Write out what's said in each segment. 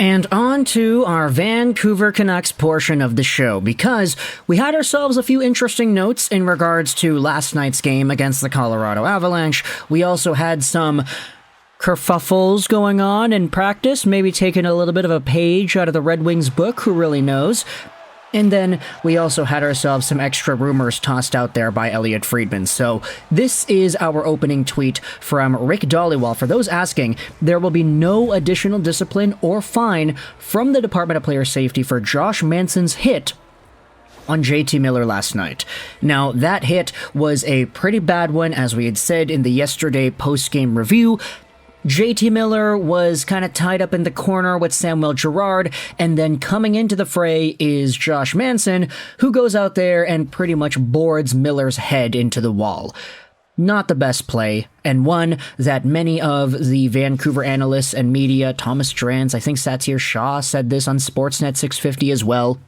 And on to our Vancouver Canucks portion of the show, because we had ourselves a few interesting notes in regards to last night's game against the Colorado Avalanche. We also had some kerfuffles going on in practice, maybe taking a little bit of a page out of the Red Wings book, who really knows. And then we also had ourselves some extra rumors tossed out there by Elliot Friedman. So this is our opening tweet from Rick Dalibor. For those asking, there will be no additional discipline or fine from the Department of Player Safety for Josh Manson's hit on JT Miller last night. Now, that hit was a pretty bad one, as we had said in the yesterday post-game review. JT Miller was kind of tied up in the corner with Samuel Girard, and then coming into the fray is Josh Manson, who goes out there and pretty much boards Miller's head into the wall. Not the best play, and one that many of the Vancouver analysts and media, Thomas Drance, I think Satyr Shah said this on Sportsnet 650 as well,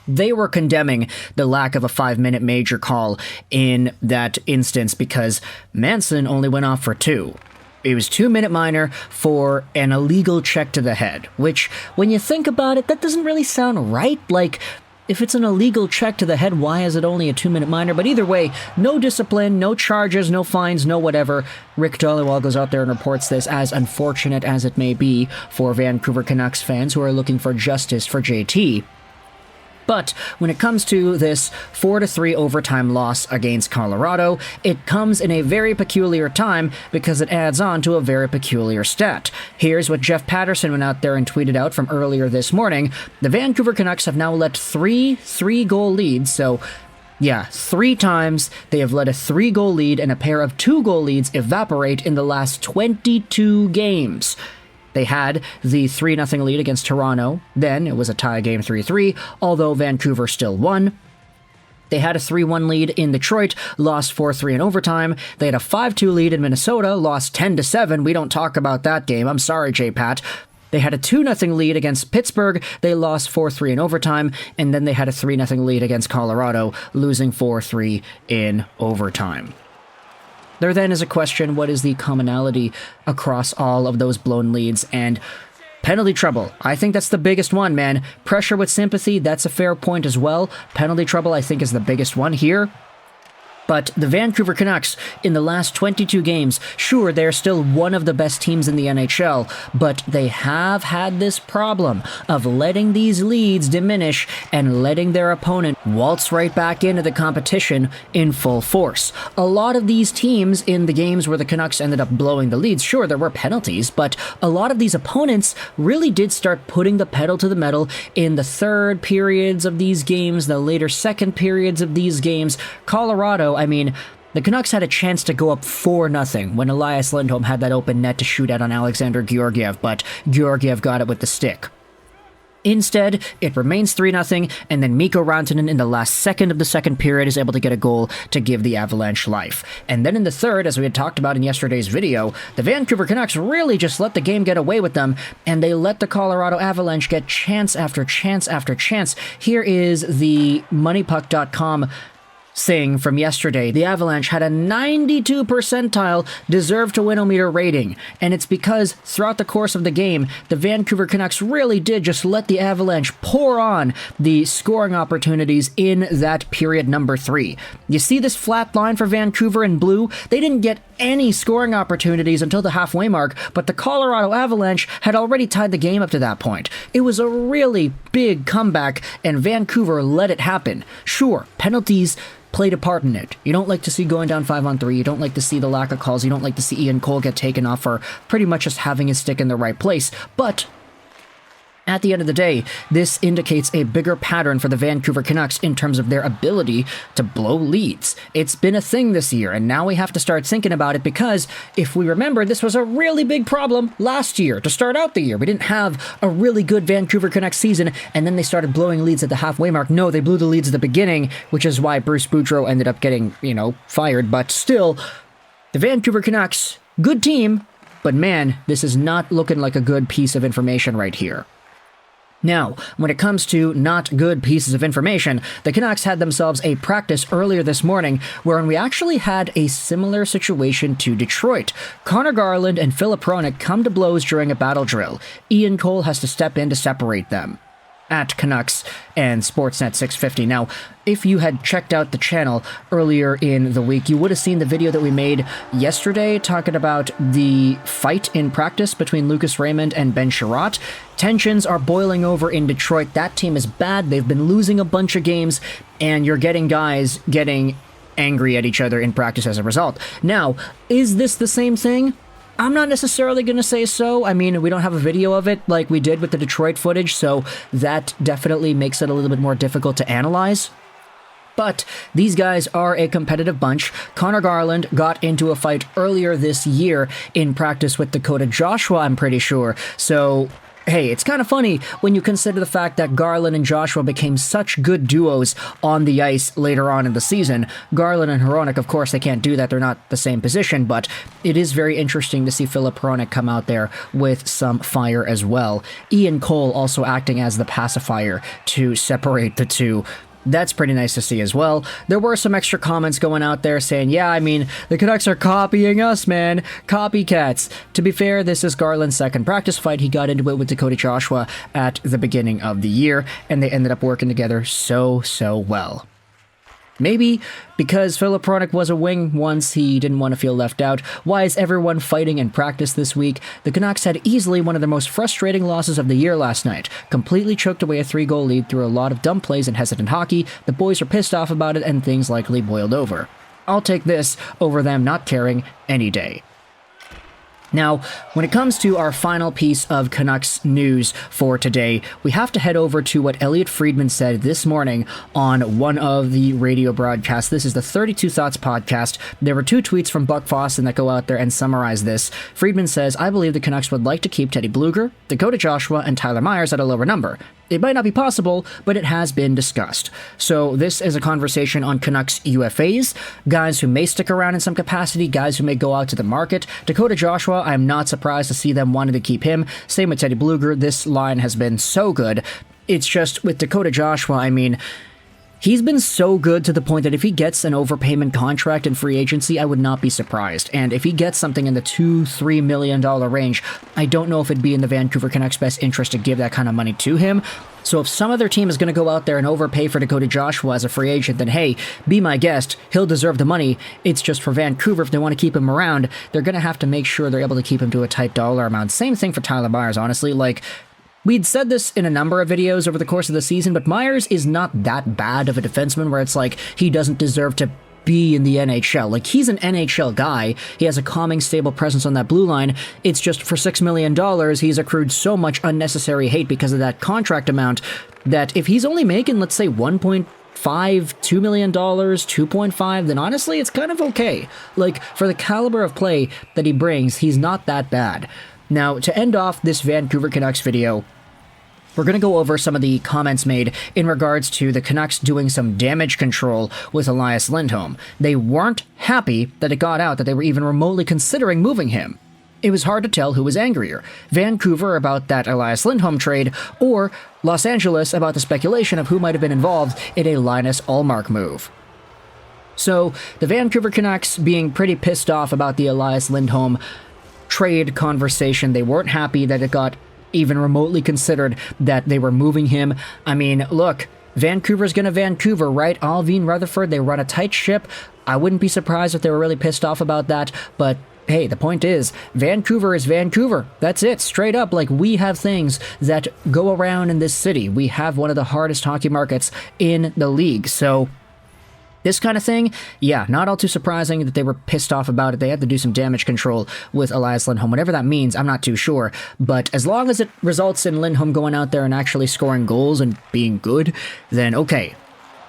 they were condemning the lack of a 5-minute major call in that instance because Manson only went off for 2. It was 2-minute minor for an illegal check to the head, which, when you think about it, that doesn't really sound right. Like, if it's an illegal check to the head, why is it only a 2-minute minor? But either way, no discipline, no charges, no fines, no whatever. Rick Dalibor goes out there and reports this, as unfortunate as it may be for Vancouver Canucks fans who are looking for justice for JT. But when it comes to this 4-3 overtime loss against Colorado, it comes in a very peculiar time because it adds on to a very peculiar stat. Here's what Jeff Patterson went out there and tweeted out from earlier this morning. The Vancouver Canucks have now let 3 3-goal leads, so yeah, 3 times they have let a 3-goal lead and a pair of 2-goal leads evaporate in the last 22 games. They had the 3-0 lead against Toronto. Then it was a tie game 3-3, although Vancouver still won. They had a 3-1 lead in Detroit, lost 4-3 in overtime. They had a 5-2 lead in Minnesota, lost 10-7. We don't talk about that game. I'm sorry, J-Pat. They had a 2-0 lead against Pittsburgh. They lost 4-3 in overtime. And then they had a 3-0 lead against Colorado, losing 4-3 in overtime. There then is a question, what is the commonality across all of those blown leads? And penalty trouble. I think that's the biggest one, man. Pressure with sympathy, that's a fair point as well. Penalty trouble, I think, is the biggest one here. But the Vancouver Canucks, in the last 22 games, sure, they're still one of the best teams in the NHL, but they have had this problem of letting these leads diminish and letting their opponent waltz right back into the competition in full force. A lot of these teams in the games where the Canucks ended up blowing the leads, sure, there were penalties, but a lot of these opponents really did start putting the pedal to the metal in the third periods of these games, the later second periods of these games. Colorado, I mean, the Canucks had a chance to go up 4-0 when Elias Lindholm had that open net to shoot at on Alexander Georgiev, but Georgiev got it with the stick. Instead, it remains 3-0, and then Mikko Rantanen in the last second of the second period is able to get a goal to give the Avalanche life. And then in the third, as we had talked about in yesterday's video, the Vancouver Canucks really just let the game get away with them, and they let the Colorado Avalanche get chance after chance after chance. Here is the MoneyPuck.com saying from yesterday, the Avalanche had a 92 percentile deserve to win-o-meter rating, and it's because throughout the course of the game, the Vancouver Canucks really did just let the Avalanche pour on the scoring opportunities in that period number 3. You see this flat line for Vancouver in blue? They didn't get any scoring opportunities until the halfway mark, but the Colorado Avalanche had already tied the game up to that point. It was a really big comeback, and Vancouver let it happen. Sure, penalties played a part in it. You don't like to see going down 5-on-3. You don't like to see the lack of calls. You don't like to see Ian Cole get taken off for pretty much just having his stick in the right place. But at the end of the day, this indicates a bigger pattern for the Vancouver Canucks in terms of their ability to blow leads. It's been a thing this year, and now we have to start thinking about it because, if we remember, this was a really big problem last year to start out the year. We didn't have a really good Vancouver Canucks season, and then they started blowing leads at the halfway mark. No, they blew the leads at the beginning, which is why Bruce Boudreau ended up getting, fired. But still, the Vancouver Canucks, good team, but man, this is not looking like a good piece of information right here. Now, when it comes to not good pieces of information, the Canucks had themselves a practice earlier this morning wherein we actually had a similar situation to Detroit. Conor Garland and Filip Hronek come to blows during a battle drill. Ian Cole has to step in to separate them. At Canucks and Sportsnet 650. Now, if you had checked out the channel earlier in the week, you would have seen the video that we made yesterday talking about the fight in practice between Lucas Raymond and Ben Sherratt. Tensions are boiling over in Detroit. That team is bad. They've been losing a bunch of games, and you're getting guys getting angry at each other in practice as a result. Now, is this the same thing? I'm not necessarily going to say so. I mean, we don't have a video of it like we did with the Detroit footage, so that definitely makes it a little bit more difficult to analyze. But these guys are a competitive bunch. Conor Garland got into a fight earlier this year in practice with Dakota Joshua, I'm pretty sure. So, hey, it's kind of funny when you consider the fact that Garland and Joshua became such good duos on the ice later on in the season. Garland and Hronek, of course, they can't do that. They're not the same position, but it is very interesting to see Filip Hronek come out there with some fire as well. Ian Cole also acting as the pacifier to separate the two. That's pretty nice to see as well. There were some extra comments going out there saying, yeah, I mean, the Canucks are copying us, man. Copycats. To be fair, this is Garland's second practice fight. He got into it with Dakota Joshua at the beginning of the year, and they ended up working together so well. Maybe because Filip Hronek was a wing once, he didn't want to feel left out. Why is everyone fighting in practice this week? The Canucks had easily one of their most frustrating losses of the year last night. Completely choked away a 3-goal lead through a lot of dumb plays and hesitant hockey. The boys are pissed off about it and things likely boiled over. I'll take this over them not caring any day. Now, when it comes to our final piece of Canucks news for today, we have to head over to what Elliotte Friedman said this morning on one of the radio broadcasts. This is the 32 Thoughts podcast. There were 2 tweets from Buck Fawson that go out there and summarize this. Friedman says, I believe the Canucks would like to keep Teddy Blueger, Dakota Joshua, and Tyler Myers at a lower number. It might not be possible, but it has been discussed. So this is a conversation on Canucks UFAs, guys who may stick around in some capacity, guys who may go out to the market. Dakota Joshua, I'm not surprised to see them wanting to keep him. Same with Teddy Blueger. This line has been so good. It's just with Dakota Joshua, I mean, he's been so good to the point that if he gets an overpayment contract in free agency, I would not be surprised. And if he gets something in the $2-3 million range, I don't know if it'd be in the Vancouver Canucks' best interest to give that kind of money to him. So if some other team is going to go out there and overpay for Dakota Joshua as a free agent, then hey, be my guest. He'll deserve the money. It's just for Vancouver, if they want to keep him around, they're going to have to make sure they're able to keep him to a tight dollar amount. Same thing for Tyler Myers, honestly. Like, we'd said this in a number of videos over the course of the season, but Myers is not that bad of a defenseman where it's like he doesn't deserve to be in the NHL. Like, he's an NHL guy. He has a calming, stable presence on that blue line. It's just for $6 million, he's accrued so much unnecessary hate because of that contract amount that if he's only making, let's say, $1.5, $2 million, 2.5, then honestly, it's kind of okay. Like, for the caliber of play that he brings, he's not that bad. Now, to end off this Vancouver Canucks video, we're going to go over some of the comments made in regards to the Canucks doing some damage control with Elias Lindholm. They weren't happy that it got out that they were even remotely considering moving him. It was hard to tell who was angrier, Vancouver about that Elias Lindholm trade, or Los Angeles about the speculation of who might have been involved in a Linus Ullmark move. So, the Vancouver Canucks being pretty pissed off about the Elias Lindholm trade conversation. They weren't happy that it got even remotely considered that they were moving him. I mean, look, Vancouver's gonna Vancouver, right? Alvin Rutherford, they run a tight ship. I wouldn't be surprised if they were really pissed off about that, but hey, the point is, Vancouver is Vancouver. That's it, straight up. Like, we have things that go around in this city. We have one of the hardest hockey markets in the league, so this kind of thing, yeah, not all too surprising that they were pissed off about it. They had to do some damage control with Elias Lindholm. Whatever that means, I'm not too sure. But as long as it results in Lindholm going out there and actually scoring goals and being good, then okay.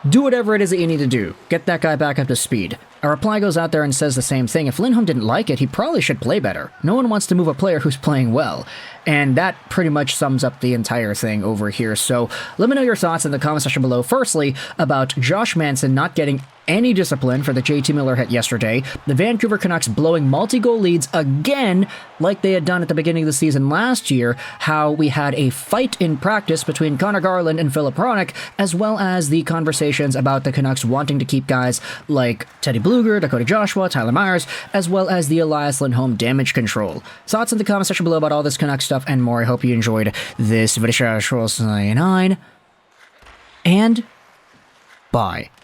Do whatever it is that you need to do. Get that guy back up to speed. A reply goes out there and says the same thing. If Lindholm didn't like it, he probably should play better. No one wants to move a player who's playing well. And that pretty much sums up the entire thing over here. So let me know your thoughts in the comment section below. Firstly, about Josh Manson not getting any discipline for the JT Miller hit yesterday. The Vancouver Canucks blowing multi-goal leads again, like they had done at the beginning of the season last year. How we had a fight in practice between Conor Garland and Filip Hronek, as well as the conversations about the Canucks wanting to keep guys like Teddy Bluger, Dakota Joshua, Tyler Myers, as well as the Elias Lindholm damage control. Thoughts in the comment section below about all this Canucks stuff and more. I hope you enjoyed this video. And bye.